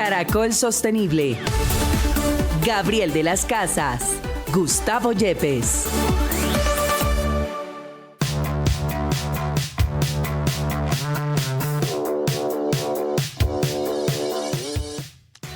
Caracol Sostenible. Gabriel de las Casas. Gustavo Yepes.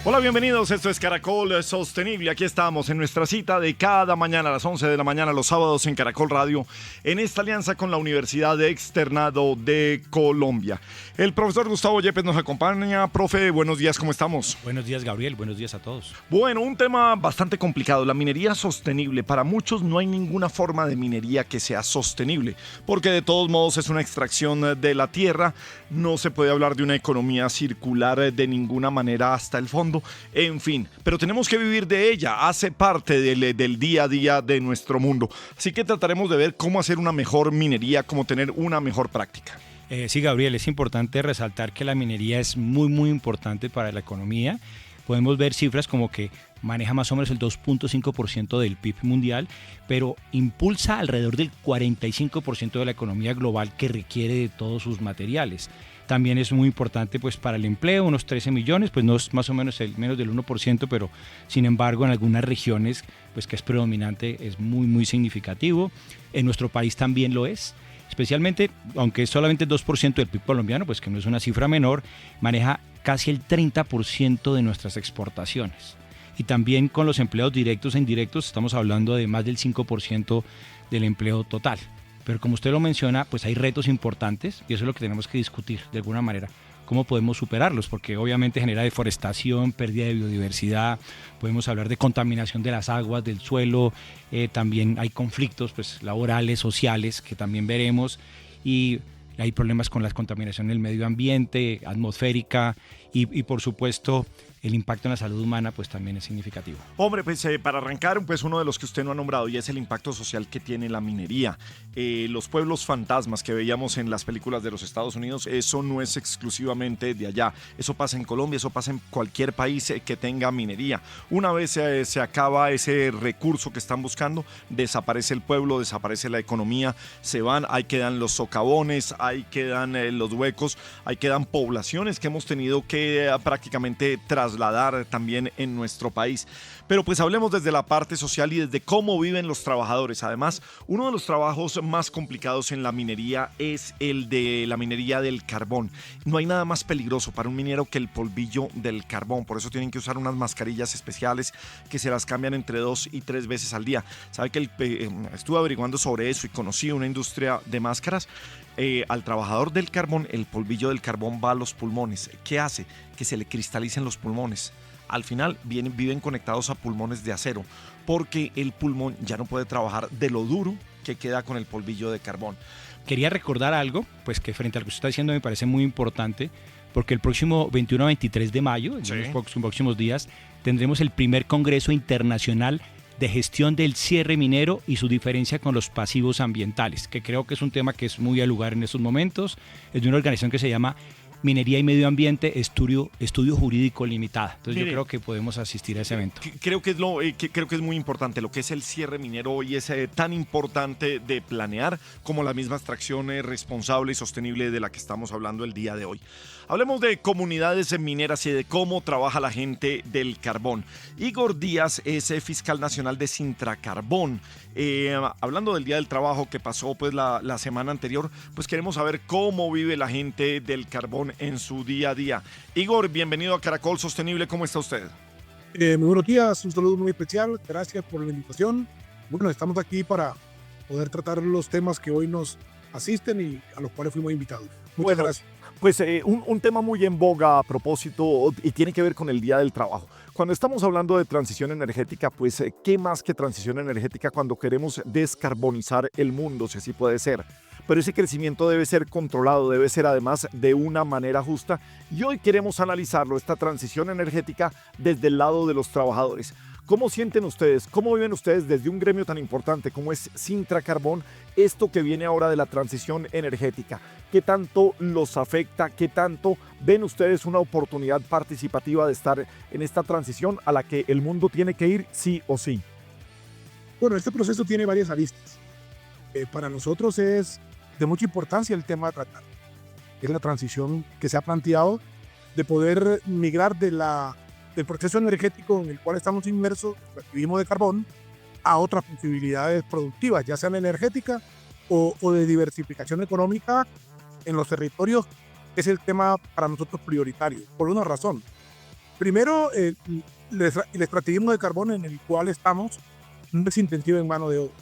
Hola, bienvenidos. Esto es Caracol Sostenible. Aquí estamos en nuestra cita de cada mañana a las 11 de la mañana, los sábados en Caracol Radio, en esta alianza con la Universidad Externado de Colombia. El profesor Gustavo Yepes nos acompaña. Profe, buenos días, ¿cómo estamos? Buenos días, Gabriel. Buenos días a todos. Bueno, un tema bastante complicado, la minería sostenible. Para muchos no hay ninguna forma de minería que sea sostenible, porque de todos modos es una extracción de la tierra. No se puede hablar de una economía circular de ninguna manera hasta el fondo. En fin, pero tenemos que vivir de ella, hace parte del día a día de nuestro mundo. Así que trataremos de ver cómo hacer una mejor minería, cómo tener una mejor práctica. Sí, Gabriel, es importante resaltar que la minería es muy importante para la economía. Podemos ver cifras como que maneja más o menos el 2.5% del PIB mundial, pero impulsa alrededor del 45% de la economía global que requiere de todos sus materiales. También es muy importante pues, para el empleo, unos 13 millones, pues no es más o menos menos del 1%, pero sin embargo en algunas regiones pues, que es predominante es muy significativo. En nuestro país también lo es. Especialmente, aunque es solamente el 2% del PIB colombiano, pues que no es una cifra menor, maneja casi el 30% de nuestras exportaciones. Y también con los empleos directos e indirectos estamos hablando de más del 5% del empleo total. Pero como usted lo menciona, pues hay retos importantes y eso es lo que tenemos que discutir de alguna manera. ¿Cómo podemos superarlos? Porque obviamente genera deforestación, pérdida de biodiversidad, podemos hablar de contaminación de las aguas, del suelo, también hay conflictos pues, laborales, sociales, que también veremos, y hay problemas con la contaminación del medio ambiente, atmosférica, y por supuesto el impacto en la salud humana pues también es significativo. Hombre, pues para arrancar, pues uno de los que usted no ha nombrado y es el impacto social que tiene la minería. Los pueblos fantasmas que veíamos en las películas de los Estados Unidos, eso no es exclusivamente de allá. Eso pasa en Colombia, eso pasa en cualquier país que tenga minería. Una vez se acaba ese recurso que están buscando, desaparece el pueblo, desaparece la economía, se van, ahí quedan los socavones, ahí quedan los huecos, ahí quedan poblaciones que hemos tenido que prácticamente trasladar también en nuestro país. Pero pues hablemos desde la parte social y desde cómo viven los trabajadores. Además, uno de los trabajos más complicados en la minería es el de la minería del carbón. No hay nada más peligroso para un minero que el polvillo del carbón. Por eso tienen que usar unas mascarillas especiales que se las cambian entre 2 y 3 veces al día. ¿Sabe que estuve averiguando sobre eso y conocí una industria de máscaras? Al trabajador del carbón, el polvillo del carbón va a los pulmones. ¿Qué hace? Que se le cristalicen los pulmones. Al final viven conectados a pulmones de acero, porque el pulmón ya no puede trabajar de lo duro que queda con el polvillo de carbón. Quería recordar algo, pues que frente a lo que usted está diciendo me parece muy importante, porque el próximo 21 a 23 de mayo, en los próximos días, tendremos el primer Congreso Internacional de Gestión del Cierre Minero y su diferencia con los pasivos ambientales, que creo que es un tema que es muy al lugar en estos momentos. Es de una organización que se llama Minería y Medio Ambiente, Estudio Jurídico Limitada. Entonces yo creo que podemos asistir a ese evento. Creo que es muy importante lo que es el cierre minero hoy, es tan importante de planear como la misma extracción responsable y sostenible de la que estamos hablando el día de hoy. Hablemos de comunidades mineras y de cómo trabaja la gente del carbón. Igor Díaz es fiscal nacional de Sintracarbón. Hablando del Día del Trabajo que pasó pues la semana anterior, pues queremos saber cómo vive la gente del carbón en su día a día. Igor, bienvenido a Caracol Sostenible, ¿cómo está usted? Muy buenos días, un saludo muy especial, gracias por la invitación. Bueno, estamos aquí para poder tratar los temas que hoy nos asisten y a los cuales fuimos invitados. Muchas gracias. Pues un tema muy en boga a propósito y tiene que ver con el Día del Trabajo. Cuando estamos hablando de transición energética, pues ¿qué más que transición energética cuando queremos descarbonizar el mundo, si así puede ser? Pero ese crecimiento debe ser controlado, debe ser además de una manera justa. Y hoy queremos analizarlo, esta transición energética, desde el lado de los trabajadores. ¿Cómo sienten ustedes, cómo viven ustedes desde un gremio tan importante como es Sintracarbón, esto que viene ahora de la transición energética? ¿Qué tanto los afecta? ¿Qué tanto ven ustedes una oportunidad participativa de estar en esta transición a la que el mundo tiene que ir sí o sí? Bueno, este proceso tiene varias aristas. Para nosotros es de mucha importancia el tema a tratar. Es la transición que se ha planteado de poder migrar de la del proceso energético en el cual estamos inmersos, el extractivismo de carbón, a otras posibilidades productivas, ya sean energética o de diversificación económica en los territorios, es el tema para nosotros prioritario, por una razón. Primero, el extractivismo de carbón en el cual estamos no es intensivo en mano de obra,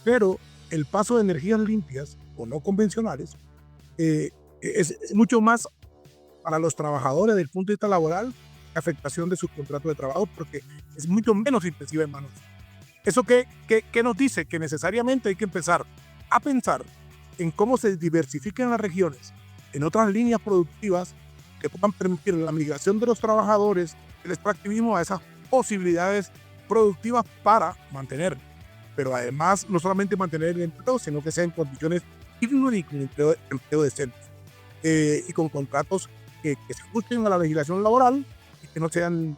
pero el paso de energías limpias o no convencionales es mucho más para los trabajadores desde el punto de vista laboral que afectación de sus contratos de trabajo, porque es mucho menos intensiva en manos. ¿Eso qué nos dice? Que necesariamente hay que empezar a pensar en cómo se diversifiquen las regiones en otras líneas productivas que puedan permitir la migración de los trabajadores del extractivismo a esas posibilidades productivas para mantener, pero además no solamente mantener el empleo, sino que sea en condiciones dignas y con empleo decente, y con contratos que se ajusten a la legislación laboral y que no sean,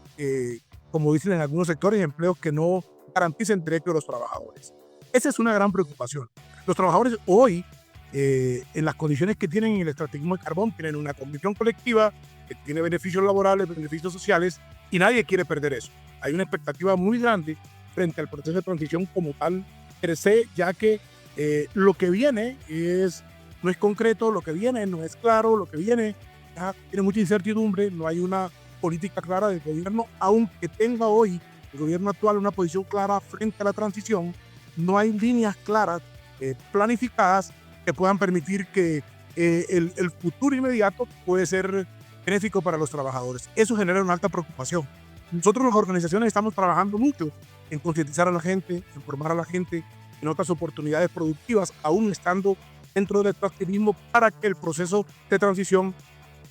como dicen en algunos sectores, empleos que no garanticen derechos de los trabajadores. Esa es una gran preocupación. Los trabajadores hoy, en las condiciones que tienen en el extractivismo de carbón, tienen una convención colectiva que tiene beneficios laborales, beneficios sociales, y nadie quiere perder eso. Hay una expectativa muy grande frente al proceso de transición como tal, per se, ya que lo que viene no es concreto, lo que viene no es claro, lo que viene tiene mucha incertidumbre, no hay una política clara del gobierno, aunque tenga hoy el gobierno actual una posición clara frente a la transición, no hay líneas claras, planificadas, que puedan permitir que el futuro inmediato puede ser benéfico para los trabajadores. Eso genera una alta preocupación. Nosotros, las organizaciones, estamos trabajando mucho en concientizar a la gente, en formar a la gente en otras oportunidades productivas, aún estando dentro del extractivismo, para que el proceso de transición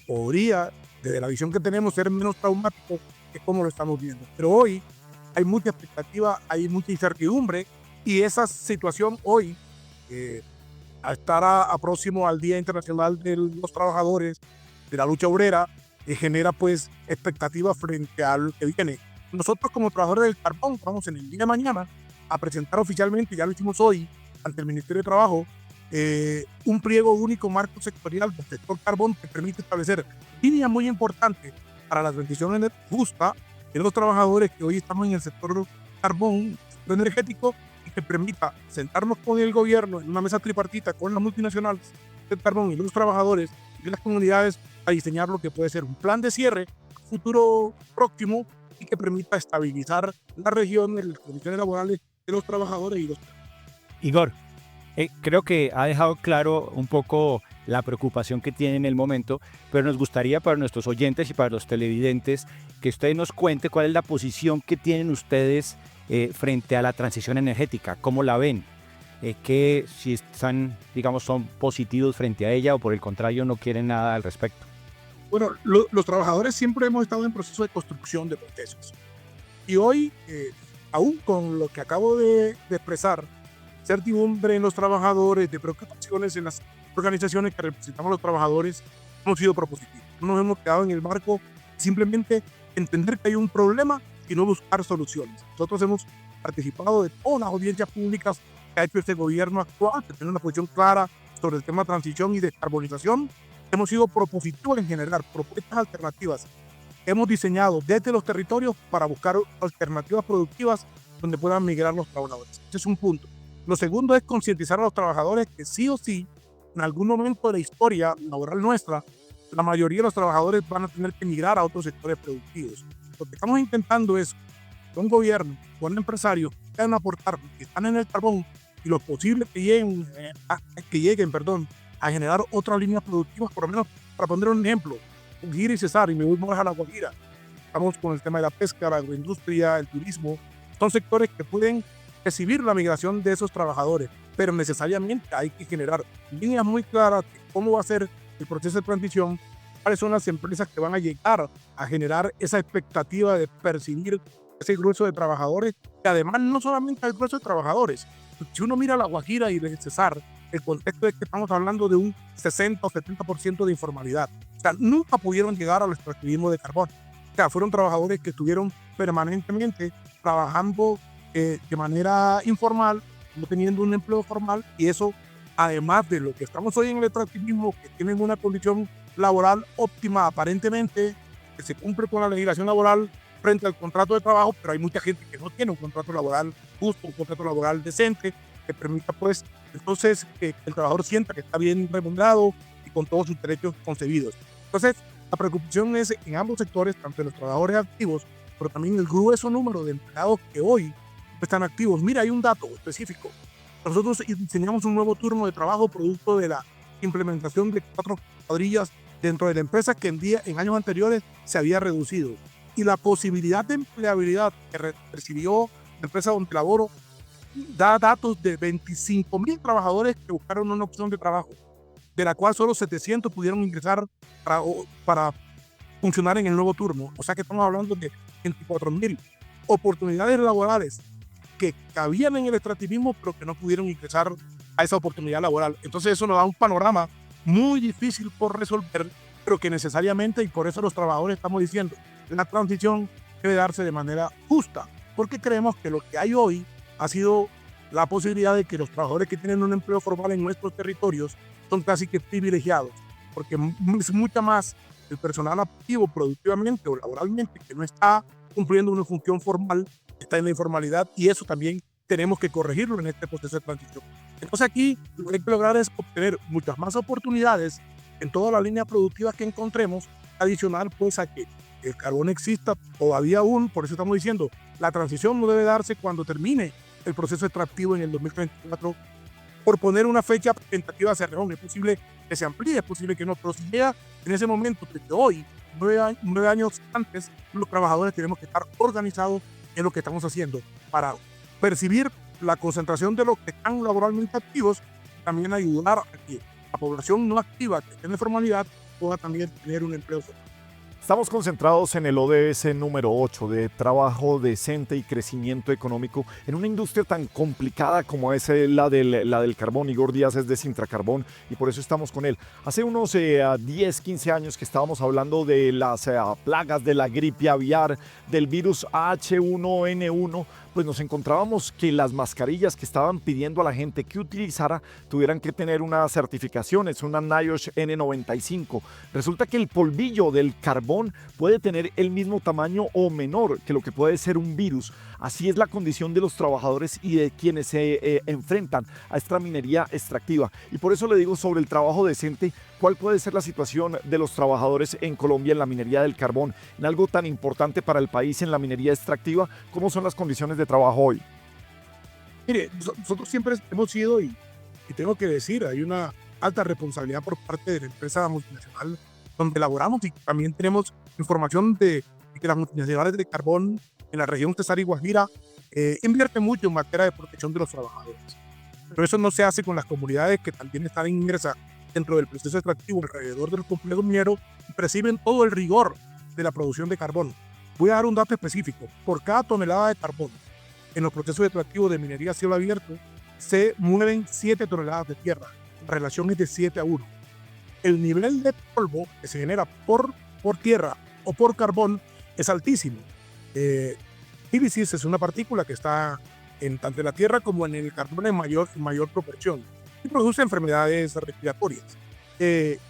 podría, desde la visión que tenemos, ser menos traumático que como lo estamos viendo. Pero hoy hay mucha expectativa, hay mucha incertidumbre, y esa situación hoy, a estar a próximo al Día Internacional de los Trabajadores, de la lucha obrera, genera pues expectativa frente a lo que viene. Nosotros, como trabajadores del carbón, vamos en el día de mañana a presentar oficialmente, ya lo hicimos hoy, ante el Ministerio de Trabajo, un pliego único marco sectorial del sector carbón que permite establecer líneas muy importantes para la transición justa de los trabajadores que hoy estamos en el sector carbón, sector energético, y que permita sentarnos con el gobierno en una mesa tripartita con las multinacionales del carbón y los trabajadores y las comunidades a diseñar lo que puede ser un plan de cierre futuro próximo y que permita estabilizar la región, las condiciones laborales de los trabajadores y los... Igor, creo que ha dejado claro un poco la preocupación que tiene en el momento, pero nos gustaría para nuestros oyentes y para los televidentes que usted nos cuente cuál es la posición que tienen ustedes frente a la transición energética, cómo la ven, que si están, digamos, son positivos frente a ella o por el contrario no quieren nada al respecto. Bueno, los trabajadores siempre hemos estado en proceso de construcción de procesos. Y hoy, aún con lo que acabo de expresar, certidumbre en los trabajadores, de preocupaciones en las organizaciones que representamos a los trabajadores, hemos sido propositivos. No nos hemos quedado en el marco simplemente entender que hay un problema y no buscar soluciones. Nosotros hemos participado de todas las audiencias públicas que ha hecho este gobierno actual, que tiene una posición clara sobre el tema de transición y descarbonización. Hemos sido propositivos en generar propuestas alternativas. Hemos diseñado desde los territorios para buscar alternativas productivas donde puedan migrar los trabajadores. Ese es un punto. Lo segundo es concientizar a los trabajadores que sí o sí, en algún momento de la historia laboral nuestra, la mayoría de los trabajadores van a tener que migrar a otros sectores productivos. Lo que estamos intentando es que un gobierno, un empresario, puedan aportar, que están en el carbón, y lo posible que lleguen, a generar otras líneas productivas, por lo menos, para poner un ejemplo, Guajira y Cesar, y me voy más a la Guajira. Estamos con el tema de la pesca, la agroindustria, el turismo. Son sectores que pueden recibir la migración de esos trabajadores, pero necesariamente hay que generar líneas muy claras de cómo va a ser el proceso de transición, cuáles son las empresas que van a llegar a generar esa expectativa de percibir ese grueso de trabajadores, que además no solamente hay grueso de trabajadores. Si uno mira la Guajira y el Cesar, el contexto es que estamos hablando de un 60 o 70% de informalidad. O sea, nunca pudieron llegar al extractivismo de carbón. O sea, fueron trabajadores que estuvieron permanentemente trabajando de manera informal, no teniendo un empleo formal, y eso, además de lo que estamos hoy en el extractivismo, que tienen una condición laboral óptima aparentemente, que se cumple con la legislación laboral, frente al contrato de trabajo, pero hay mucha gente que no tiene un contrato laboral justo, un contrato laboral decente, que permita pues entonces que el trabajador sienta que está bien remunerado y con todos sus derechos concebidos. Entonces, la preocupación es en ambos sectores, tanto de los trabajadores activos, pero también el grueso número de empleados que hoy están activos. Mira, hay un dato específico. Nosotros diseñamos un nuevo turno de trabajo producto de la implementación de 4 cuadrillas dentro de la empresa que en años anteriores se había reducido. Y la posibilidad de empleabilidad que recibió la empresa donde laboro da datos de 25,000 trabajadores que buscaron una opción de trabajo, de la cual solo 700 pudieron ingresar para funcionar en el nuevo turno. O sea que estamos hablando de 24,000 oportunidades laborales que cabían en el extractivismo, pero que no pudieron ingresar a esa oportunidad laboral. Entonces eso nos da un panorama muy difícil por resolver, pero que necesariamente, y por eso los trabajadores estamos diciendo, la transición debe darse de manera justa, porque creemos que lo que hay hoy ha sido la posibilidad de que los trabajadores que tienen un empleo formal en nuestros territorios son casi que privilegiados, porque es mucha más el personal activo productivamente o laboralmente que no está cumpliendo una función formal, está en la informalidad, y eso también tenemos que corregirlo en este proceso de transición. Entonces aquí lo que hay que lograr es obtener muchas más oportunidades en todas las líneas productivas que encontremos, adicional pues a que el carbón exista todavía aún. Por eso estamos diciendo, la transición no debe darse cuando termine el proceso extractivo en el 2034, por poner una fecha tentativa hacia Cerrejón. Es posible que se amplíe, es posible que no, pero si llega en ese momento, desde hoy, 9 años antes, los trabajadores tenemos que estar organizados en lo que estamos haciendo para percibir la concentración de los que están laboralmente activos, y también ayudar a que la población no activa que esté en formalidad pueda también tener un empleo social. Estamos concentrados en el ODS número 8 de trabajo decente y crecimiento económico en una industria tan complicada como es la del carbón. Igor Díaz es de Sintracarbón y por eso estamos con él. Hace unos 10, 15 años que estábamos hablando de las plagas de la gripe aviar, del virus H1N1, pues nos encontrábamos que las mascarillas que estaban pidiendo a la gente que utilizara tuvieran que tener unas certificaciones, una NIOSH N95. Resulta que el polvillo del carbón puede tener el mismo tamaño o menor que lo que puede ser un virus. Así es la condición de los trabajadores y de quienes se enfrentan a esta minería extractiva. Y por eso le digo sobre el trabajo decente, ¿cuál puede ser la situación de los trabajadores en Colombia en la minería del carbón? En algo tan importante para el país, en la minería extractiva, ¿cómo son las condiciones de trabajo hoy? Mire, nosotros siempre hemos sido, y tengo que decir, hay una alta responsabilidad por parte de la empresa multinacional donde elaboramos, y también tenemos información de que las multinacionales de carbón en la región Cesar y Guajira invierten mucho en materia de protección de los trabajadores. Pero eso no se hace con las comunidades que también están inmersas dentro del proceso extractivo alrededor del complejo minero y perciben todo el rigor de la producción de carbón. Voy a dar un dato específico. Por cada tonelada de carbón en los procesos extractivos de minería a cielo abierto se mueven 7 toneladas de tierra. La relación es de 7-1. El nivel de polvo que se genera por tierra o por carbón es altísimo. Sílice es una partícula que está tanto en la tierra como en el carbón en mayor proporción y produce enfermedades respiratorias.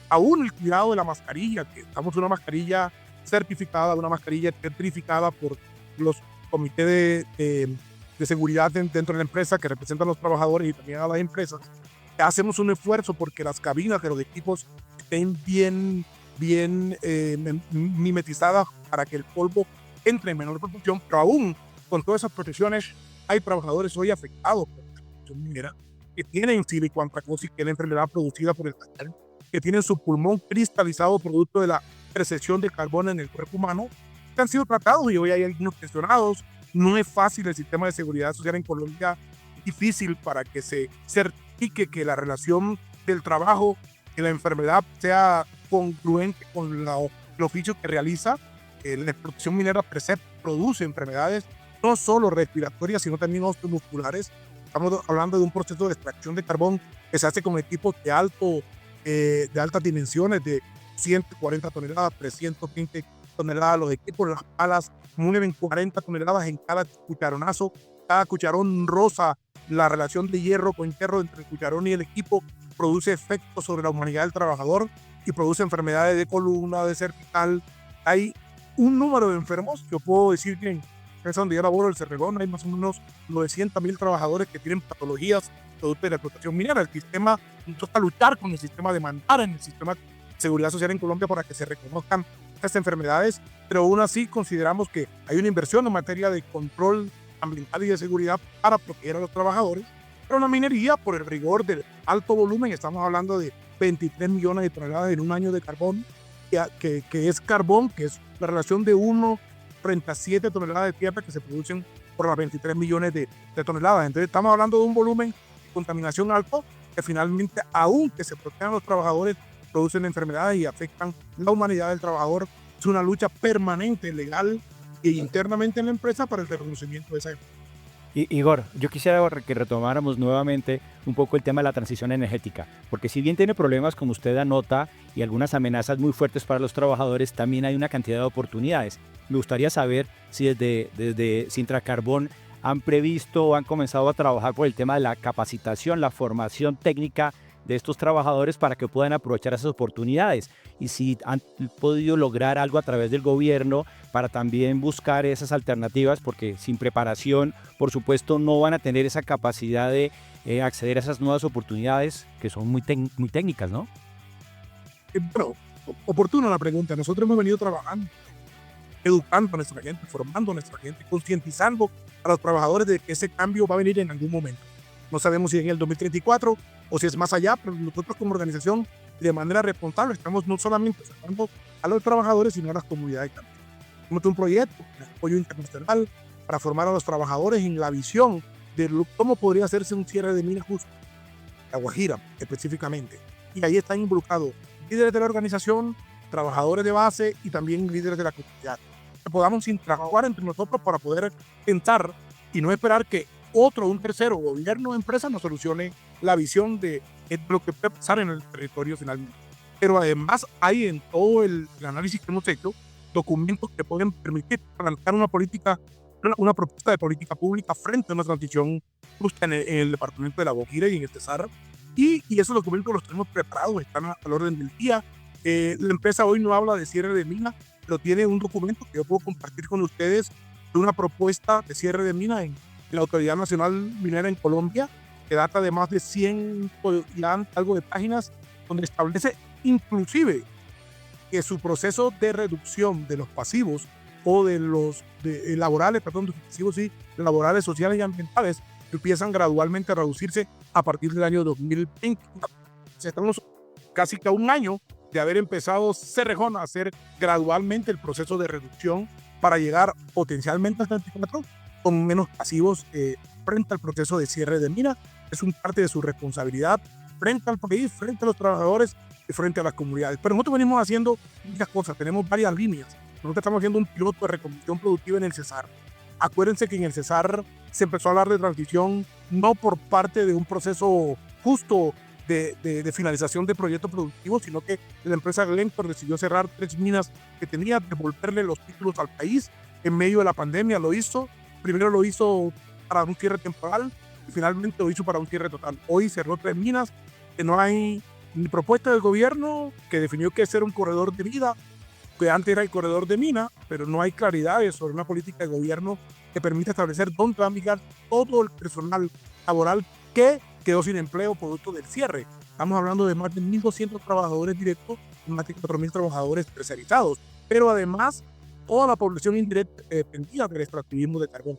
Aún el cuidado de la mascarilla, que estamos en una mascarilla certificada, una mascarilla certificada por los comités de seguridad dentro de la empresa que representan a los trabajadores y también a las empresas, hacemos un esfuerzo porque las cabinas de los equipos estén bien mimetizadas para que el polvo entre en menor proporción, pero aún con todas esas protecciones hay trabajadores hoy afectados por la extracción minera que tienen silicoantracosis, que es la enfermedad producida por el carbón, que tienen su pulmón cristalizado producto de la percepción de carbón en el cuerpo humano, que han sido tratados y hoy hay algunos pensionados. No es fácil el sistema de seguridad social en Colombia, es difícil para que se certifique que la relación del trabajo y la enfermedad sea congruente con el oficio que realiza. La explotación minera produce enfermedades no solo respiratorias, sino también osteomusculares. Estamos hablando de un proceso de extracción de carbón que se hace con equipos de altas dimensiones, de 140 toneladas, 320 toneladas. Los equipos, las palas, mueven 40 toneladas en cada cucharonazo. Cada cucharón roza la relación de hierro con hierro entre el cucharón y el equipo, produce efectos sobre la humanidad del trabajador y produce enfermedades de columna, de cervical. Hay un número de enfermos. Yo puedo decir que en donde yo laboro, el Cerrejón, hay más o menos 900.000 trabajadores que tienen patologías producto de la explotación minera. El sistema intenta luchar con el sistema de mandar en el sistema de seguridad social en Colombia para que se reconozcan estas enfermedades, pero aún así consideramos que hay una inversión en materia de control ambiental y de seguridad para proteger a los trabajadores. Pero la minería, por el rigor del alto volumen, estamos hablando de 23 millones de toneladas en un año de carbón, que es carbón, que es la relación de 1 frente a 7 toneladas de tierra que se producen por las 23 millones de toneladas. Entonces estamos hablando de un volumen de contaminación alto que finalmente, aunque se protejan los trabajadores, producen enfermedades y afectan la humanidad del trabajador. Es una lucha permanente, legal e internamente en la empresa para el reconocimiento de esa empresa. Igor, yo quisiera que retomáramos nuevamente un poco el tema de la transición energética, porque si bien tiene problemas, como usted anota, y algunas amenazas muy fuertes para los trabajadores, también hay una cantidad de oportunidades. Me gustaría saber si desde Sintra Carbón han previsto o han comenzado a trabajar por el tema de la capacitación, la formación técnica de estos trabajadores para que puedan aprovechar esas oportunidades, y si han podido lograr algo a través del gobierno para también buscar esas alternativas, porque sin preparación, por supuesto, no van a tener esa capacidad de acceder a esas nuevas oportunidades que son muy técnicas, ¿no? Bueno, oportuna la pregunta. Nosotros hemos venido trabajando, educando a nuestra gente, formando a nuestra gente, concientizando a los trabajadores de que ese cambio va a venir en algún momento. No sabemos si en el 2034 o si es más allá, pero nosotros como organización, de manera responsable, estamos no solamente acercando a los trabajadores, sino a las comunidades también. Tenemos un proyecto de apoyo internacional para formar a los trabajadores en la visión de cómo podría hacerse un cierre de minas justo, La Guajira específicamente. Y ahí están involucrados líderes de la organización, trabajadores de base y también líderes de la comunidad. Que podamos interactuar entre nosotros para poder pensar y no esperar que otro, un tercero, gobierno o empresa nos solucione la visión de lo que puede pasar en el territorio finalmente. Pero además hay en todo el análisis que hemos hecho documentos que pueden permitir plantear una propuesta de política pública frente a una transición justa en el departamento de La Guajira y en el Cesar. Y esos documentos los tenemos preparados, están al orden del día. La empresa hoy no habla de cierre de mina, pero tiene un documento que yo puedo compartir con ustedes de una propuesta de cierre de mina en la Autoridad Nacional Minera en Colombia, que data de más de 100 y algo de páginas, donde establece inclusive que su proceso de reducción de los pasivos o de los laborales, perdón, de los pasivos y laborales, sociales y ambientales, empiezan gradualmente a reducirse a partir del año 2020. Estamos casi que a un año de haber empezado Cerrejón a hacer gradualmente el proceso de reducción para llegar potencialmente hasta el 2024 con menos pasivos frente al proceso de cierre de mina. Es un parte de su responsabilidad frente al país, frente a los trabajadores y frente a las comunidades. Pero nosotros venimos haciendo muchas cosas, tenemos varias líneas. Nosotros estamos haciendo un piloto de reconversión productiva en el Cesar. Acuérdense que en el Cesar se empezó a hablar de transición no por parte de un proceso justo de finalización de proyectos productivos, sino que la empresa Glencore decidió cerrar 3 minas que tenía, devolverle los títulos al país en medio de la pandemia. Lo hizo, primero lo hizo para un cierre temporal y finalmente lo hizo para un cierre total. Hoy cerró 3 minas, que no hay ni propuesta del gobierno que definió que ese era un corredor de vida, que antes era el corredor de mina, pero no hay claridades sobre una política de gobierno que permita establecer dónde va a migrar todo el personal laboral que quedó sin empleo producto del cierre. Estamos hablando de más de 1.200 trabajadores directos y más de 4.000 trabajadores tercerizados, pero además toda la población indirecta dependía del extractivismo de carbón.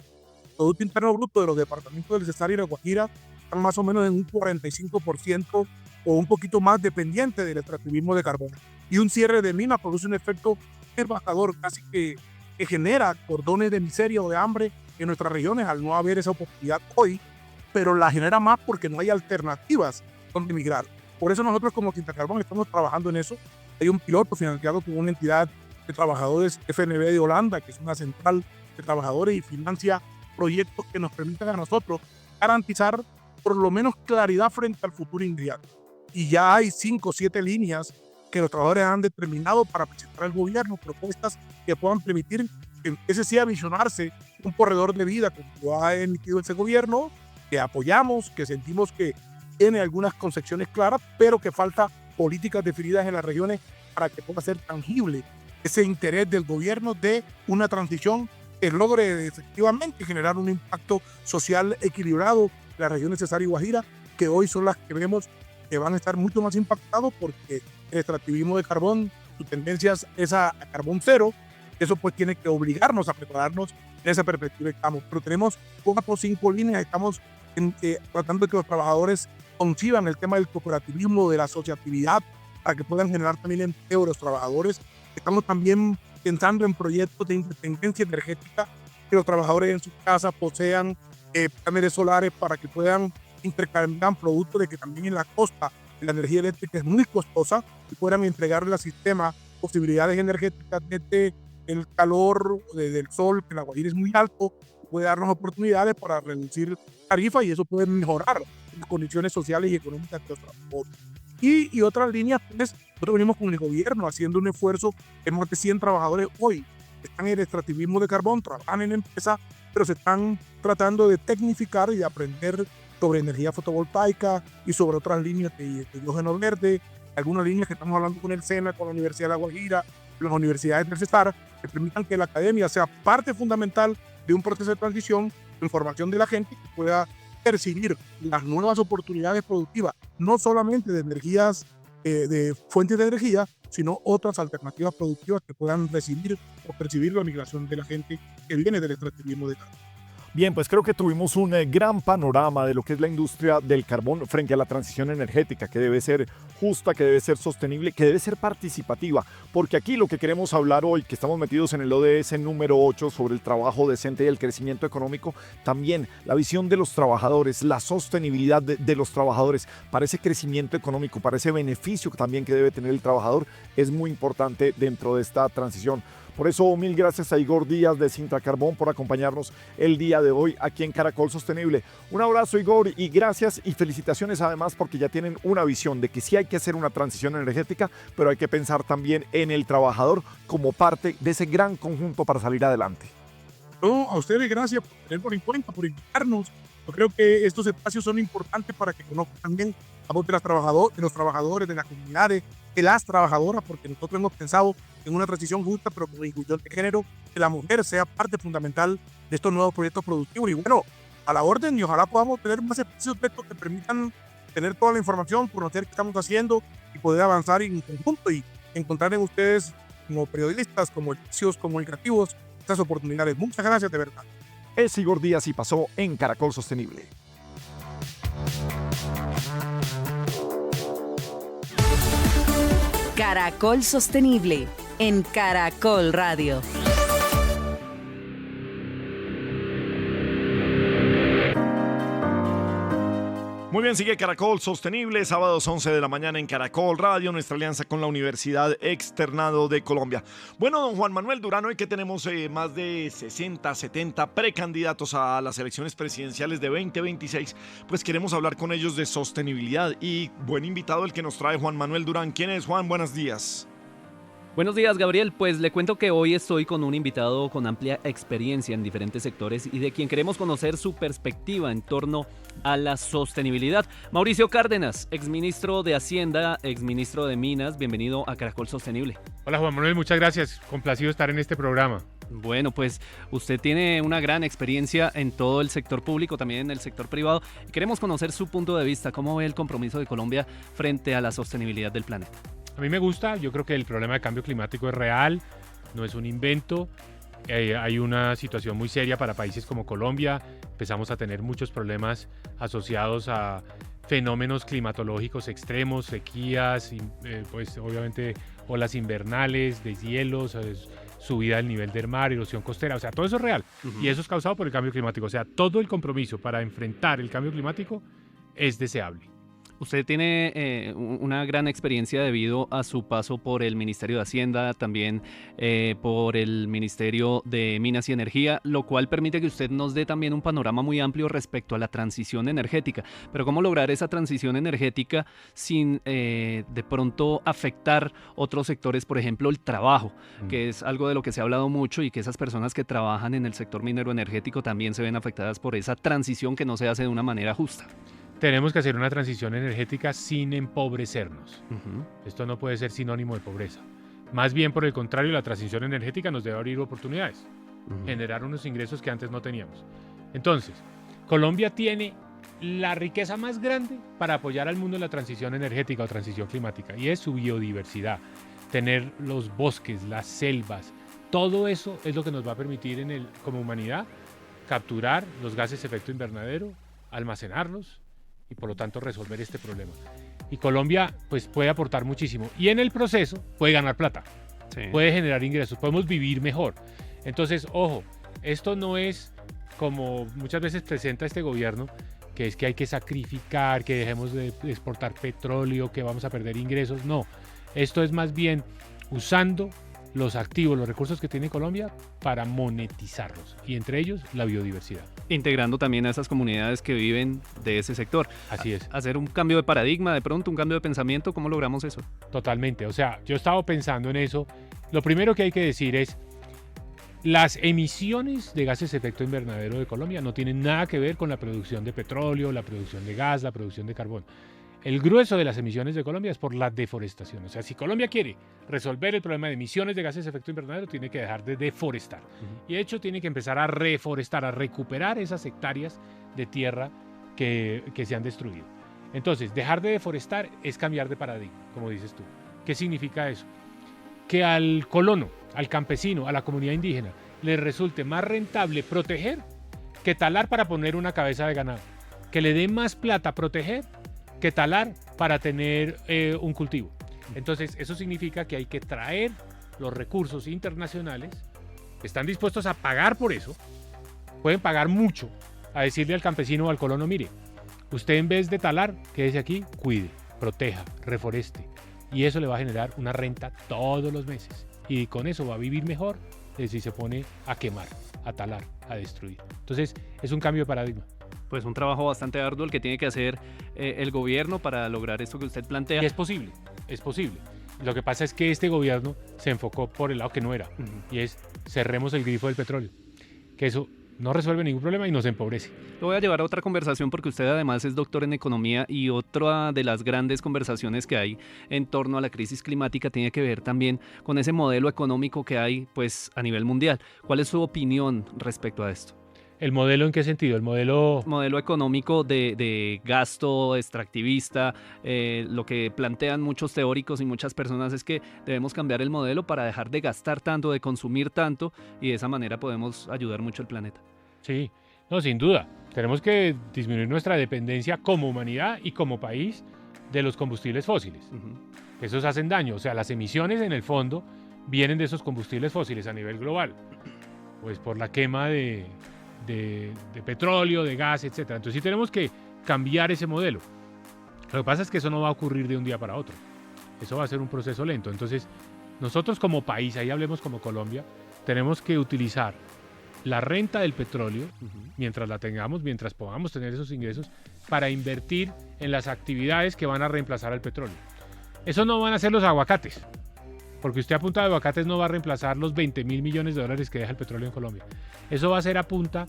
El Producto Interno Bruto de los departamentos del Cesar y La Guajira están más o menos en un 45% o un poquito más dependiente del extractivismo de carbón. Y un cierre de mina produce un efecto devastador, casi que genera cordones de miseria o de hambre en nuestras regiones al no haber esa oportunidad hoy, pero la genera más porque no hay alternativas donde migrar. Por eso nosotros como Sintra Carbón estamos trabajando en eso. Hay un piloto financiado por una entidad de trabajadores FNB de Holanda, que es una central de trabajadores y financia proyectos que nos permitan a nosotros garantizar por lo menos claridad frente al futuro inmediato. Y ya hay 5 o 7 líneas que los trabajadores han determinado para presentar al gobierno, propuestas que puedan permitir que ese sea visionarse un corredor de vida como lo ha emitido ese gobierno, que apoyamos, que sentimos que tiene algunas concepciones claras, pero que falta políticas definidas en las regiones para que pueda ser tangible ese interés del gobierno de una transición que logre efectivamente generar un impacto social equilibrado en las regiones Cesar y Guajira, que hoy son las que vemos que van a estar mucho más impactados porque el extractivismo de carbón, su tendencia es a carbón cero. Eso pues tiene que obligarnos a prepararnos en esa perspectiva que estamos. Pero tenemos 4 o 5 líneas, estamos tratando de que los trabajadores conciban el tema del cooperativismo, de la asociatividad, para que puedan generar también empleo de los trabajadores. Estamos también pensando en proyectos de independencia energética, que los trabajadores en sus casas posean paneles solares para que puedan intercambiar productos, de que también en la costa la energía eléctrica es muy costosa y puedan entregarle al sistema posibilidades energéticas desde el calor del sol, que en la Guajira es muy alto, puede darnos oportunidades para reducir tarifas y eso puede mejorar las condiciones sociales y económicas de los transportes. Y otras líneas, pues, nosotros venimos con el gobierno haciendo un esfuerzo, que más de 100 trabajadores hoy están en el extractivismo de carbón, trabajan en empresas, pero se están tratando de tecnificar y de aprender sobre energía fotovoltaica y sobre otras líneas de hidrógeno verde, algunas líneas que estamos hablando con el SENA, con la Universidad de La Guajira, las universidades del CESAR, que permitan que la academia sea parte fundamental de un proceso de transición, de información de la gente, que pueda percibir las nuevas oportunidades productivas, no solamente de energías, de fuentes de energía, sino otras alternativas productivas que puedan recibir o percibir la migración de la gente que viene del extractivismo de carbón. Bien, pues creo que tuvimos un gran panorama de lo que es la industria del carbón frente a la transición energética, que debe ser justa, que debe ser sostenible, que debe ser participativa, porque aquí lo que queremos hablar hoy, que estamos metidos en el ODS número 8 sobre el trabajo decente y el crecimiento económico, también la visión de los trabajadores, la sostenibilidad de los trabajadores para ese crecimiento económico, para ese beneficio también que debe tener el trabajador, es muy importante dentro de esta transición. Por eso, mil gracias a Igor Díaz de Sintra Carbón por acompañarnos el día de hoy aquí en Caracol Sostenible. Un abrazo, Igor, y gracias y felicitaciones además porque ya tienen una visión de que sí hay que hacer una transición energética, pero hay que pensar también en el trabajador como parte de ese gran conjunto para salir adelante. No, a ustedes gracias por tenernos en cuenta, por invitarnos. Yo creo que estos espacios son importantes para que conozcan también la voz de los trabajadores, de las comunidades, de las trabajadoras, porque nosotros hemos pensado en una transición justa, pero con inclusión de género, que la mujer sea parte fundamental de estos nuevos proyectos productivos. Y bueno, a la orden, y ojalá podamos tener más espacios de estos que permitan tener toda la información, conocer qué estamos haciendo y poder avanzar en conjunto y encontrar en ustedes, como periodistas, como espacios comunicativos, estas oportunidades. Muchas gracias, de verdad. Es Igor Díaz y pasó en Caracol Sostenible. Caracol Sostenible en Caracol Radio. Muy bien, sigue Caracol Sostenible, sábados 11 de la mañana en Caracol Radio, nuestra alianza con la Universidad Externado de Colombia. Bueno, don Juan Manuel Durán, hoy que tenemos más de 60, 70 precandidatos a las elecciones presidenciales de 2026, pues queremos hablar con ellos de sostenibilidad y buen invitado el que nos trae Juan Manuel Durán. ¿Quién es, Juan? Buenos días. Buenos días, Gabriel. Pues le cuento que hoy estoy con un invitado con amplia experiencia en diferentes sectores y de quien queremos conocer su perspectiva en torno a la sostenibilidad. Mauricio Cárdenas, exministro de Hacienda, exministro de Minas, bienvenido a Caracol Sostenible. Hola Juan Manuel, muchas gracias. Complacido estar en este programa. Bueno, pues usted tiene una gran experiencia en todo el sector público, también en el sector privado. Queremos conocer su punto de vista, cómo ve el compromiso de Colombia frente a la sostenibilidad del planeta. A mí me gusta, yo creo que el problema de cambio climático es real, no es un invento. Hay una situación muy seria para países como Colombia. Empezamos a tener muchos problemas asociados a fenómenos climatológicos extremos, sequías, pues obviamente olas invernales, deshielos, subida del nivel del mar, erosión costera, o sea, todo eso es real. Y eso es causado por el cambio climático. O sea, todo el compromiso para enfrentar el cambio climático es deseable. Usted tiene una gran experiencia debido a su paso por el Ministerio de Hacienda, también por el Ministerio de Minas y Energía, lo cual permite que usted nos dé también un panorama muy amplio respecto a la transición energética. Pero ¿cómo lograr esa transición energética sin de pronto afectar otros sectores, por ejemplo, el trabajo, que es algo de lo que se ha hablado mucho y que esas personas que trabajan en el sector minero energético también se ven afectadas por esa transición que no se hace de una manera justa? Tenemos que hacer una transición energética sin empobrecernos. Esto no puede ser sinónimo de pobreza. Más bien, por el contrario, la transición energética nos debe abrir oportunidades, generar unos ingresos que antes no teníamos. Entonces, Colombia tiene la riqueza más grande para apoyar al mundo en la transición energética o transición climática, y es su biodiversidad. Tener los bosques, las selvas, todo eso es lo que nos va a permitir como humanidad capturar los gases de efecto invernadero, almacenarlos y por lo tanto resolver este problema. Y Colombia pues puede aportar muchísimo y en el proceso puede ganar plata, puede generar ingresos, podemos vivir mejor. Entonces, ojo, esto no es como muchas veces presenta este gobierno, que es que hay que sacrificar, que dejemos de exportar petróleo, que vamos a perder ingresos. No, esto es más bien usando los activos, los recursos que tiene Colombia para monetizarlos, y entre ellos la biodiversidad. Integrando también a esas comunidades que viven de ese sector. Así es. Hacer un cambio de paradigma, de pronto un cambio de pensamiento, ¿cómo logramos eso? Totalmente, o sea, yo estaba pensando en eso. Lo primero que hay que decir es, las emisiones de gases de efecto invernadero de Colombia no tienen nada que ver con la producción de petróleo, la producción de gas, la producción de carbón. El grueso de las emisiones de Colombia es por la deforestación. O sea, si Colombia quiere resolver el problema de emisiones de gases de efecto invernadero, tiene que dejar de deforestar. Y de hecho tiene que empezar a reforestar, a recuperar esas hectáreas de tierra que se han destruido. Entonces, dejar de deforestar es cambiar de paradigma, como dices tú. ¿Qué significa eso? Que al colono, al campesino, a la comunidad indígena, le resulte más rentable proteger que talar para poner una cabeza de ganado. Que le dé más plata proteger que talar para tener un cultivo. Entonces, eso significa que hay que traer los recursos internacionales, están dispuestos a pagar por eso, pueden pagar mucho, a decirle al campesino o al colono, mire, usted en vez de talar, quédese aquí, cuide, proteja, reforeste, y eso le va a generar una renta todos los meses, y con eso va a vivir mejor de si se pone a quemar, a talar, a destruir. Entonces, es un cambio de paradigma. Pues un trabajo bastante arduo el que tiene que hacer el gobierno para lograr esto que usted plantea. Y es posible, es posible. Lo que pasa es que este gobierno se enfocó por el lado que no era, y es cerremos el grifo del petróleo, que eso no resuelve ningún problema y nos empobrece. Lo voy a llevar a otra conversación porque usted además es doctor en economía y otra de las grandes conversaciones que hay en torno a la crisis climática tiene que ver también con ese modelo económico que hay pues a nivel mundial. ¿Cuál es su opinión respecto a esto? ¿El modelo en qué sentido? El modelo económico de gasto extractivista. Lo que plantean muchos teóricos y muchas personas es que debemos cambiar el modelo para dejar de gastar tanto, de consumir tanto, y de esa manera podemos ayudar mucho al planeta. Sí, no, sin duda. Tenemos que disminuir nuestra dependencia como humanidad y como país de los combustibles fósiles. Esos hacen daño. O sea, las emisiones en el fondo vienen de esos combustibles fósiles a nivel global. Pues por la quema de petróleo, de gas, etc. Entonces sí tenemos que cambiar ese modelo. Lo que pasa es que eso no va a ocurrir de un día para otro. Eso va a ser un proceso lento. Entonces nosotros como país, ahí hablemos como Colombia, tenemos que utilizar la renta del petróleo, mientras la tengamos, mientras podamos tener esos ingresos, para invertir en las actividades que van a reemplazar al petróleo. Eso no van a ser los aguacates, porque usted a punta de aguacates no va a reemplazar los 20.000 millones de dólares que deja el petróleo en Colombia. Eso va a ser a punta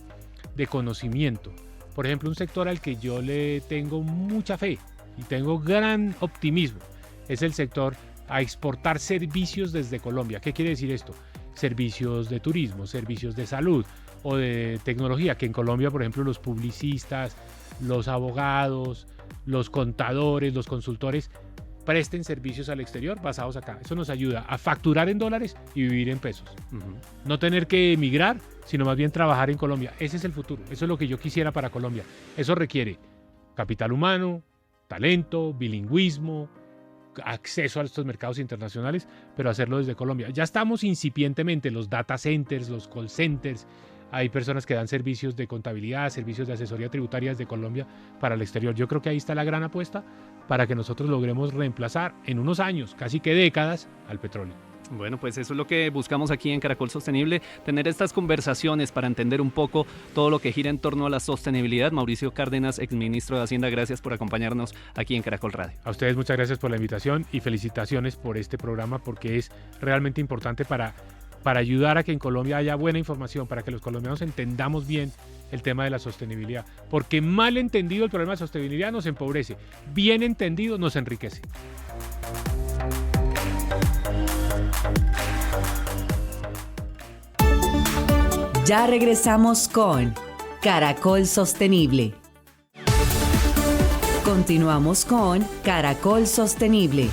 de conocimiento. Por ejemplo, un sector al que yo le tengo mucha fe y tengo gran optimismo es el sector a exportar servicios desde Colombia. ¿Qué quiere decir esto? Servicios de turismo, servicios de salud o de tecnología, que en Colombia, por ejemplo, los publicistas, los abogados, los contadores, los consultores presten servicios al exterior basados acá. Eso nos ayuda a facturar en dólares y vivir en pesos. No tener que emigrar, sino más bien trabajar en Colombia. Ese es el futuro. Eso es lo que yo quisiera para Colombia. Eso requiere capital humano, talento, bilingüismo, acceso a estos mercados internacionales, pero hacerlo desde Colombia. Ya estamos incipientemente, los data centers, los call centers, hay personas que dan servicios de contabilidad, servicios de asesoría tributaria desde Colombia para el exterior. Yo creo que ahí está la gran apuesta para que nosotros logremos reemplazar en unos años, casi que décadas, al petróleo. Bueno, pues eso es lo que buscamos aquí en Caracol Sostenible, tener estas conversaciones para entender un poco todo lo que gira en torno a la sostenibilidad. Mauricio Cárdenas, exministro de Hacienda, gracias por acompañarnos aquí en Caracol Radio. A ustedes muchas gracias por la invitación y felicitaciones por este programa, porque es realmente importante para ayudar a que en Colombia haya buena información, para que los colombianos entendamos bien el tema de la sostenibilidad, porque mal entendido el problema de sostenibilidad nos empobrece, bien entendido nos enriquece. Ya regresamos con Caracol Sostenible. Continuamos con Caracol Sostenible.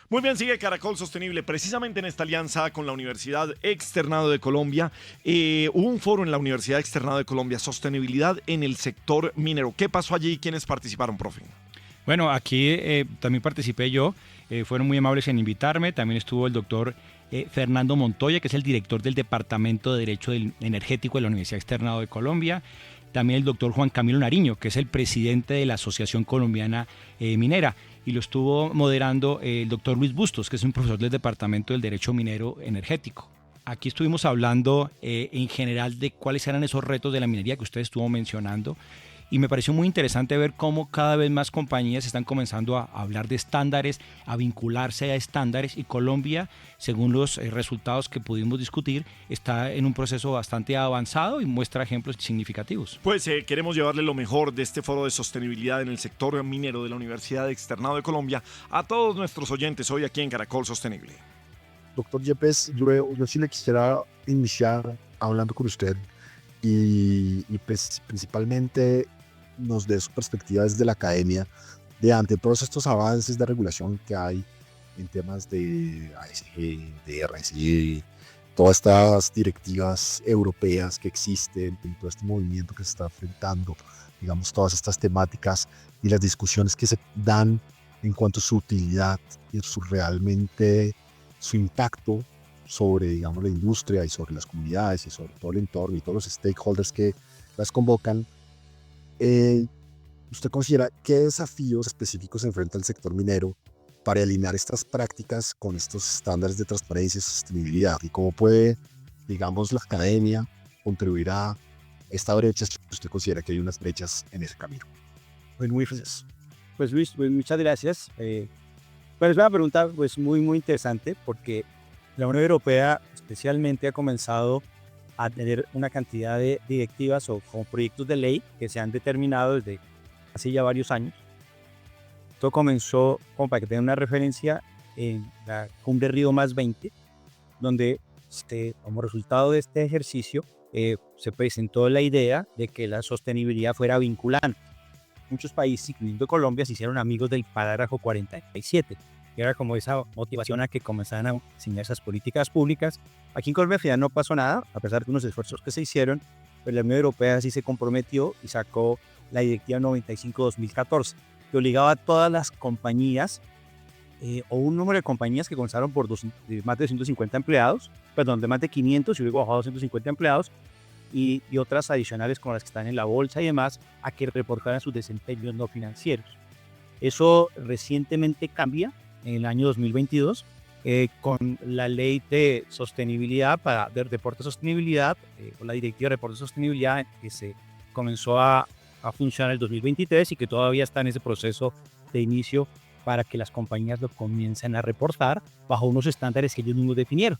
Muy bien, sigue Caracol Sostenible. Precisamente en esta alianza con la Universidad Externado de Colombia, hubo un foro en la Universidad Externado de Colombia, sostenibilidad en el sector minero. ¿Qué pasó allí y quiénes participaron, profe? Bueno, aquí también participé yo, fueron muy amables en invitarme, también estuvo el doctor Fernando Montoya, que es el director del Departamento de Derecho Energético de la Universidad Externado de Colombia, también el doctor Juan Camilo Nariño, que es el presidente de la Asociación Colombiana Minera, y lo estuvo moderando el doctor Luis Bustos, que es un profesor del Departamento del Derecho Minero Energético. Aquí estuvimos hablando en general de cuáles eran esos retos de la minería que usted estuvo mencionando, y me pareció muy interesante ver cómo cada vez más compañías están comenzando a hablar de estándares, a vincularse a estándares, y Colombia, según los resultados que pudimos discutir, está en un proceso bastante avanzado y muestra ejemplos significativos. Pues queremos llevarle lo mejor de este foro de sostenibilidad en el sector minero de la Universidad Externado de Colombia a todos nuestros oyentes hoy aquí en Caracol Sostenible. Doctor Yepes, yo sí le quisiera iniciar hablando con usted y pues principalmente nos dé su perspectiva desde la academia de ante todos estos avances de regulación que hay en temas de ASG, de RSE, todas estas directivas europeas que existen, en todo este movimiento que se está enfrentando, digamos, todas estas temáticas y las discusiones que se dan en cuanto a su utilidad y realmente su impacto sobre, digamos, la industria y sobre las comunidades y sobre todo el entorno y todos los stakeholders que las convocan. ¿Usted considera qué desafíos específicos se enfrenta el sector minero para alinear estas prácticas con estos estándares de transparencia y sostenibilidad? ¿Y cómo puede, digamos, la academia contribuir a esta brecha si usted considera que hay unas brechas en ese camino? Pues muy gracias. Pues Luis, pues muchas gracias. Pues es una pregunta pues muy interesante porque la Unión Europea especialmente ha comenzado a tener una cantidad de directivas o como proyectos de ley que se han determinado desde hace ya varios años. Todo comenzó, como para que tengan una referencia, en la Cumbre Río +20, donde como resultado de este ejercicio se presentó la idea de que la sostenibilidad fuera vinculante. Muchos países, incluyendo Colombia, se hicieron amigos del parágrafo 47, que era como esa motivación a que comenzaran a diseñar esas políticas públicas. Aquí en Colombia ya no pasó nada, a pesar de unos esfuerzos que se hicieron, pero la Unión Europea sí se comprometió y sacó la Directiva 95-2014, que obligaba a todas las compañías, o un número de compañías que comenzaron por más de 250 empleados, perdón, de más de 500 y luego bajó a 250 empleados, y otras adicionales como las que están en la bolsa y demás, a que reportaran sus desempeños no financieros. Eso recientemente cambia en el año 2022 con la ley de sostenibilidad, de reporte de sostenibilidad, o la directiva de reporte de sostenibilidad que se comenzó a funcionar en el 2023 y que todavía está en ese proceso de inicio para que las compañías lo comiencen a reportar bajo unos estándares que ellos mismos definieron.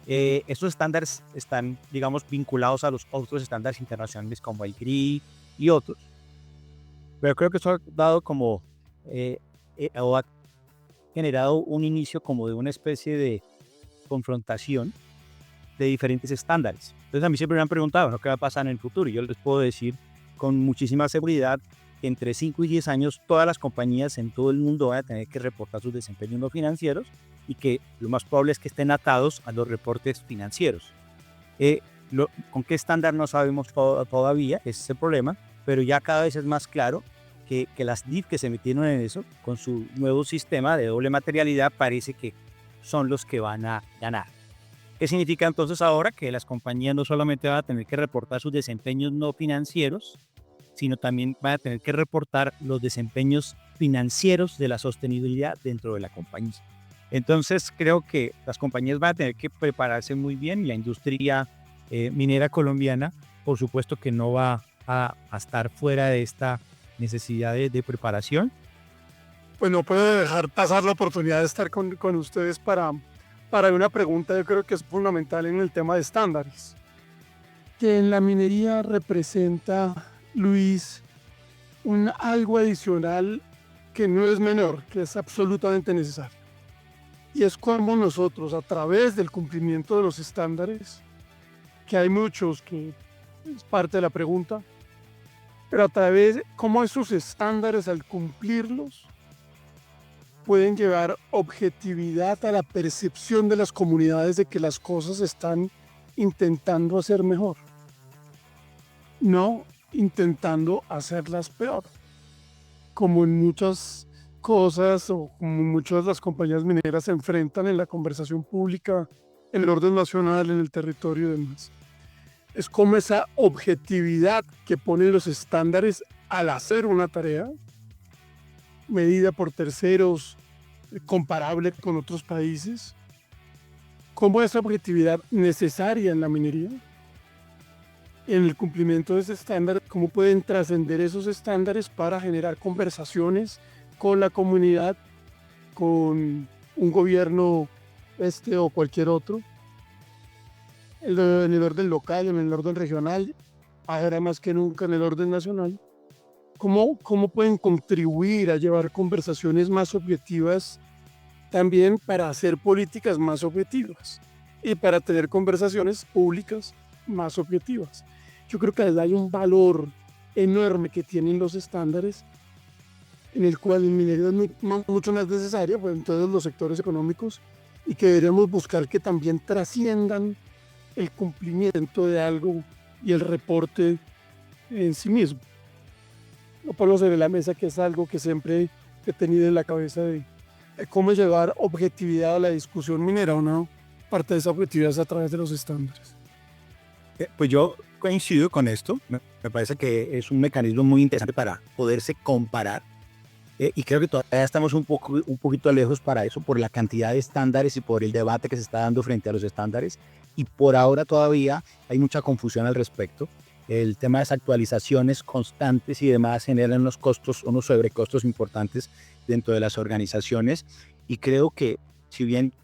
Estos estándares están, digamos, vinculados a los otros estándares internacionales como el GRI y otros. Pero creo que esto ha dado como, o ha generado un inicio como de una especie de confrontación de diferentes estándares. Entonces a mí siempre me han preguntado, ¿no?, ¿qué va a pasar en el futuro? Y yo les puedo decir con muchísima seguridad que entre 5 y 10 años todas las compañías en todo el mundo van a tener que reportar sus desempeños no financieros y que lo más probable es que estén atados a los reportes financieros. ¿Con qué estándar no sabemos todavía? Ese es el problema, pero ya cada vez es más claro que las DIF que se metieron en eso, con su nuevo sistema de doble materialidad, parece que son los que van a ganar. ¿Qué significa entonces ahora? Que las compañías no solamente van a tener que reportar sus desempeños no financieros, sino también van a tener que reportar los desempeños financieros de la sostenibilidad dentro de la compañía. Entonces creo que las compañías van a tener que prepararse muy bien y la industria minera colombiana, por supuesto que no va a estar fuera de esta necesidad de preparación. Pues no puedo dejar pasar la oportunidad de estar con ustedes para una pregunta. Yo creo que es fundamental en el tema de estándares. Que en la minería representa, Luis, algo adicional que no es menor, que es absolutamente necesario. Y es cómo nosotros, a través del cumplimiento de los estándares, que hay muchos, que es parte de la pregunta, pero a través de cómo esos estándares, al cumplirlos, pueden llevar objetividad a la percepción de las comunidades de que las cosas están intentando hacer mejor, no intentando hacerlas peor, como en muchas cosas o como muchas de las compañías mineras se enfrentan en la conversación pública, en el orden nacional, en el territorio y demás. Es como esa objetividad que ponen los estándares al hacer una tarea, medida por terceros, comparable con otros países, como esa objetividad necesaria en la minería, en el cumplimiento de ese estándar, cómo pueden trascender esos estándares para generar conversaciones con la comunidad, con un gobierno o cualquier otro, en el orden local, en el orden regional, ahora más que nunca en el orden nacional. ¿Cómo pueden contribuir a llevar conversaciones más objetivas también para hacer políticas más objetivas y para tener conversaciones públicas más objetivas? Yo creo que hay un valor enorme que tienen los estándares, en el cual la minería es mucho más necesaria pues, en todos los sectores económicos, y que deberíamos buscar que también trasciendan el cumplimiento de algo y el reporte en sí mismo. Lo pongo sobre la mesa, que es algo que siempre he tenido en la cabeza de cómo llevar objetividad a la discusión minera. Una parte de esa objetividad es a través de los estándares. Pues yo coincido con esto. Me parece que es un mecanismo muy interesante para poderse comparar. Y creo que todavía estamos un poquito lejos para eso, por la cantidad de estándares y por el debate que se está dando frente a los estándares. Y por ahora todavía hay mucha confusión al respecto. El tema de las actualizaciones constantes y demás generan unos costos, unos sobrecostos importantes dentro de las organizaciones. Y creo que, si bien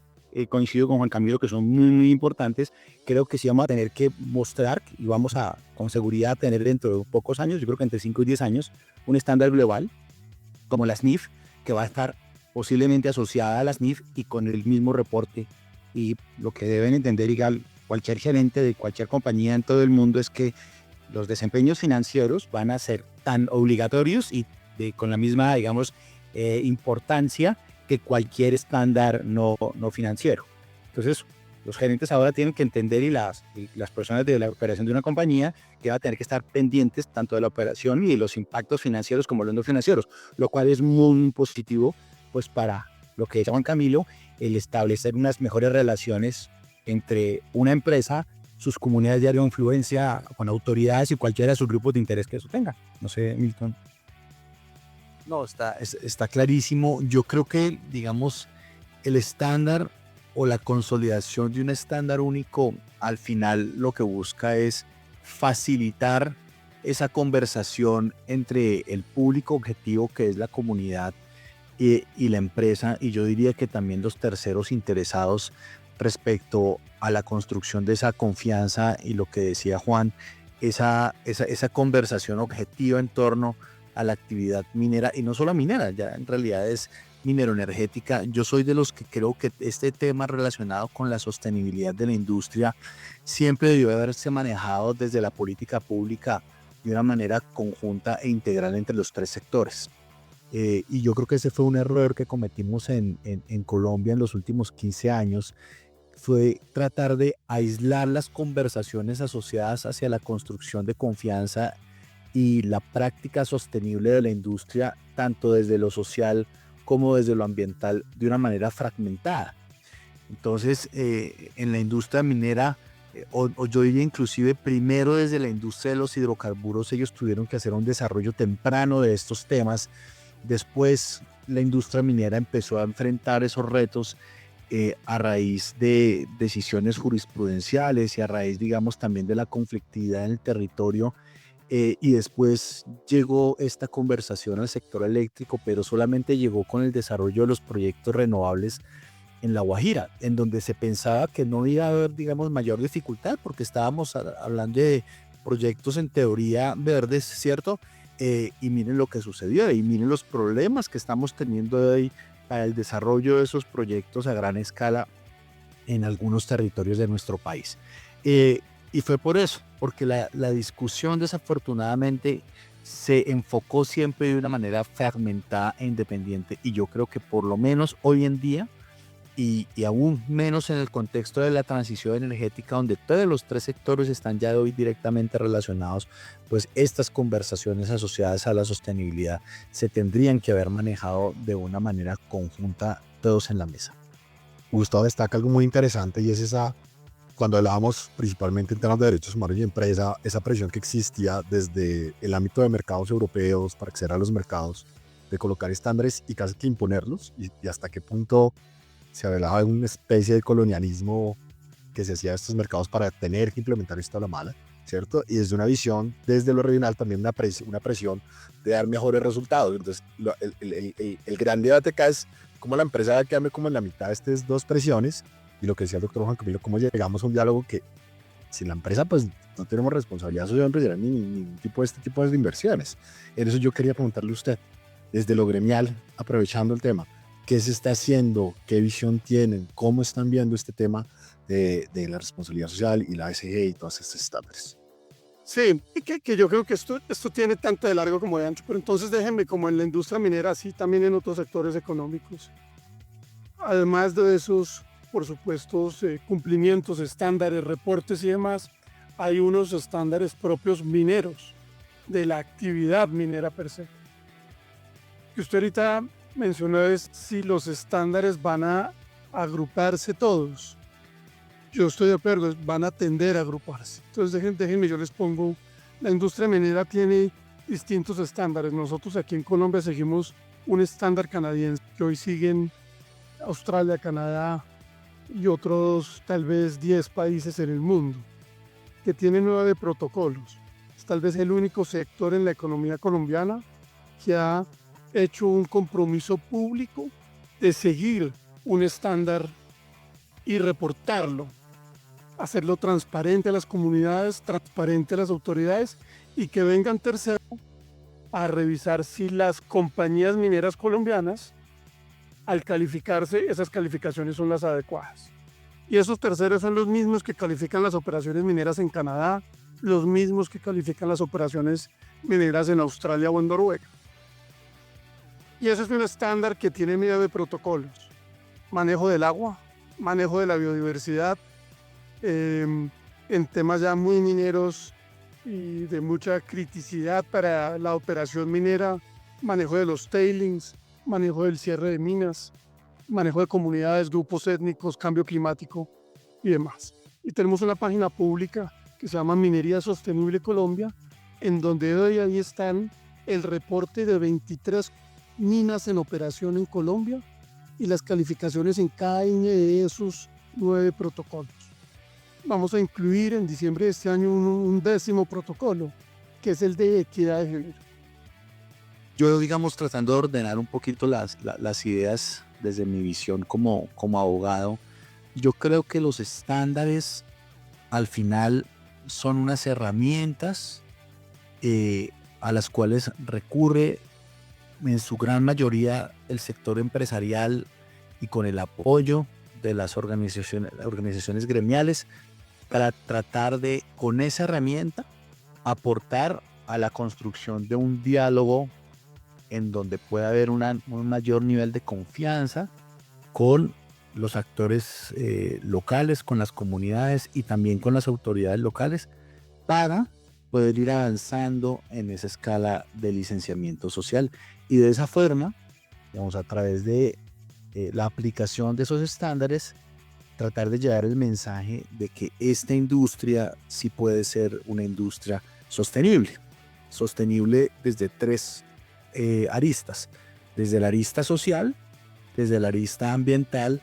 coincido con Juan Camilo que son muy, muy importantes, creo que sí vamos a tener que mostrar y vamos a, con seguridad, tener dentro de pocos años, yo creo que entre 5 y 10 años, un estándar global como la SNIF, que va a estar posiblemente asociada a la SNIF y con el mismo reporte. Y lo que deben entender igual cualquier gerente de cualquier compañía en todo el mundo es que los desempeños financieros van a ser tan obligatorios y con la misma, digamos, importancia que cualquier estándar no financiero. Entonces, los gerentes ahora tienen que entender, y las personas de la operación de una compañía, que va a tener que estar pendientes tanto de la operación y de los impactos financieros como los no financieros, lo cual es muy positivo pues para lo que dice Juan Camilo, el establecer unas mejores relaciones entre una empresa, sus comunidades de área de influencia, con autoridades y cualquiera de sus grupos de interés que eso tenga. No sé, Milton. No, está clarísimo. Yo creo que, digamos, el estándar o la consolidación de un estándar único, al final lo que busca es facilitar esa conversación entre el público objetivo, que es la comunidad, y la empresa, y yo diría que también los terceros interesados respecto a la construcción de esa confianza y lo que decía Juan, esa conversación objetiva en torno a la actividad minera, y no solo minera, ya en realidad es mineroenergética. Yo soy de los que creo que este tema relacionado con la sostenibilidad de la industria siempre debió haberse manejado desde la política pública de una manera conjunta e integral entre los tres sectores. Y yo creo que ese fue un error que cometimos en Colombia en los últimos 15 años, fue tratar de aislar las conversaciones asociadas hacia la construcción de confianza y la práctica sostenible de la industria, tanto desde lo social como desde lo ambiental, de una manera fragmentada. Entonces, en la industria minera, o yo diría inclusive primero desde la industria de los hidrocarburos, ellos tuvieron que hacer un desarrollo temprano de estos temas. Después, la industria minera empezó a enfrentar esos retos a raíz de decisiones jurisprudenciales y a raíz, digamos, también de la conflictividad en el territorio. Y después llegó esta conversación al sector eléctrico, pero solamente llegó con el desarrollo de los proyectos renovables en La Guajira, en donde se pensaba que no iba a haber, digamos, mayor dificultad, porque estábamos hablando de proyectos en teoría verdes, ¿cierto? y miren lo que sucedió y miren los problemas que estamos teniendo hoy para el desarrollo de esos proyectos a gran escala en algunos territorios de nuestro país. Y fue por eso, porque la discusión desafortunadamente se enfocó siempre de una manera fragmentada e independiente, y yo creo que por lo menos hoy en día, y aún menos en el contexto de la transición energética, donde todos los tres sectores están ya hoy directamente relacionados, pues estas conversaciones asociadas a la sostenibilidad se tendrían que haber manejado de una manera conjunta todos en la mesa. Gustavo destaca algo muy interesante, y es esa, cuando hablábamos principalmente en temas de derechos humanos y empresa, esa presión que existía desde el ámbito de mercados europeos para acceder a los mercados, de colocar estándares y casi que imponerlos, y hasta qué punto se hablaba de una especie de colonialismo que se hacía a estos mercados para tener que implementar esta la mala, ¿cierto? Y desde una visión, desde lo regional, también una presión de dar mejores resultados. Entonces, el gran debate acá es cómo la empresa queda como en la mitad de estas dos presiones, y lo que decía el doctor Juan Camilo, cómo llegamos a un diálogo que sin la empresa pues no tenemos responsabilidad social empresarial ni ningún tipo de este tipo de inversiones. En eso yo quería preguntarle a usted, desde lo gremial, aprovechando el tema, ¿qué se está haciendo? ¿Qué visión tienen? ¿Cómo están viendo este tema de la responsabilidad social y la ESG y todos estos estándares? Sí, y que yo creo que esto tiene tanto de largo como de ancho, pero entonces déjenme, como en la industria minera, así también en otros sectores económicos. Además de esos, por supuesto, cumplimientos, estándares, reportes y demás, hay unos estándares propios mineros, de la actividad minera per se. Que usted ahorita mencionó es si los estándares van a agruparse todos. Yo estoy de acuerdo, van a tender a agruparse. Entonces déjenme, yo les pongo, la industria minera tiene distintos estándares. Nosotros aquí en Colombia seguimos un estándar canadiense, que hoy siguen Australia, Canadá y otros tal vez 10 países en el mundo, que tiene 9 protocolos. Es tal vez el único sector en la economía colombiana que ha hecho un compromiso público de seguir un estándar y reportarlo, hacerlo transparente a las comunidades, transparente a las autoridades, y que vengan terceros a revisar si las compañías mineras colombianas, al calificarse, esas calificaciones son las adecuadas. Y esos terceros son los mismos que califican las operaciones mineras en Canadá, los mismos que califican las operaciones mineras en Australia o en Noruega. Y ese es un estándar que tiene medio de protocolos: manejo del agua, manejo de la biodiversidad, en temas ya muy mineros y de mucha criticidad para la operación minera, manejo de los tailings, manejo del cierre de minas, manejo de comunidades, grupos étnicos, cambio climático y demás. Y tenemos una página pública que se llama Minería Sostenible Colombia, en donde hoy ahí están el reporte de 23 minas en operación en Colombia y las calificaciones en cada uno de esos 9 protocolos. Vamos a incluir en diciembre de este año un 10º protocolo, que es el de equidad de género. Yo, digamos, tratando de ordenar un poquito las ideas desde mi visión como abogado, yo creo que los estándares al final son unas herramientas a las cuales recurre en su gran mayoría el sector empresarial, y con el apoyo de las organizaciones gremiales, para tratar de, con esa herramienta, aportar a la construcción de un diálogo en donde pueda haber un mayor nivel de confianza con los actores locales, con las comunidades y también con las autoridades locales, para poder ir avanzando en esa escala de licenciamiento social. Y de esa forma, digamos, a través de la aplicación de esos estándares, tratar de llevar el mensaje de que esta industria sí puede ser una industria sostenible. Sostenible desde 3 aristas: desde la arista social, desde la arista ambiental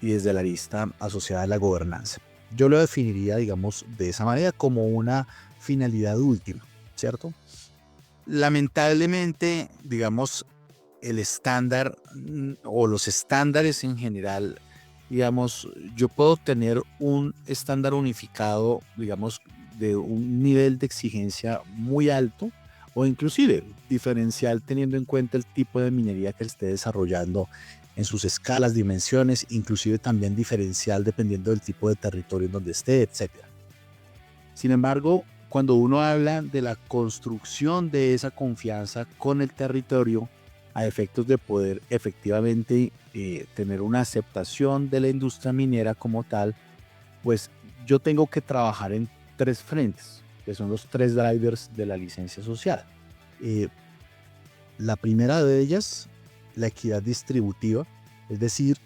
y desde la arista asociada a la gobernanza. Yo lo definiría, digamos, de esa manera, como una finalidad última, ¿cierto? Lamentablemente, digamos, el estándar o los estándares en general, digamos, yo puedo tener un estándar unificado, digamos, de un nivel de exigencia muy alto, o inclusive diferencial teniendo en cuenta el tipo de minería que esté desarrollando en sus escalas, dimensiones, inclusive también diferencial dependiendo del tipo de territorio en donde esté, etc. Sin embargo, cuando uno habla de la construcción de esa confianza con el territorio a efectos de poder efectivamente tener una aceptación de la industria minera como tal, pues yo tengo que trabajar en 3 frentes, que son los 3 drivers de la licencia social. La primera de ellas, la equidad distributiva, es decir,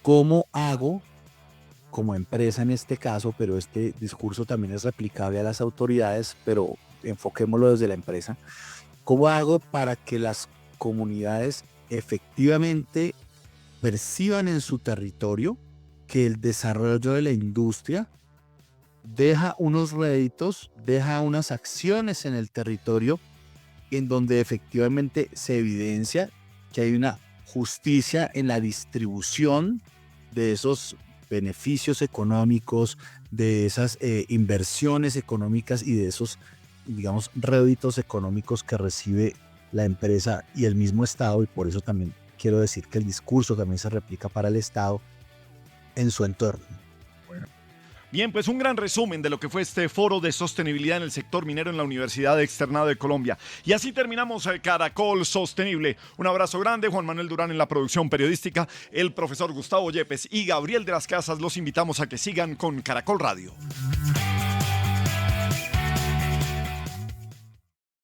cómo hago como empresa en este caso, pero este discurso también es replicable a las autoridades, pero enfoquémoslo desde la empresa, cómo hago para que las comunidades efectivamente perciban en su territorio que el desarrollo de la industria deja unos réditos, deja unas acciones en el territorio en donde efectivamente se evidencia que hay una justicia en la distribución de esos beneficios económicos, de esas inversiones económicas y de esos, digamos, réditos económicos que recibe la empresa y el mismo Estado, y por eso también quiero decir que el discurso también se replica para el Estado en su entorno. Bien, pues un gran resumen de lo que fue este foro de sostenibilidad en el sector minero en la Universidad Externado de Colombia. Y así terminamos Caracol Sostenible. Un abrazo grande, Juan Manuel Durán en la producción periodística, el profesor Gustavo Yepes y Gabriel de las Casas. Los invitamos a que sigan con Caracol Radio.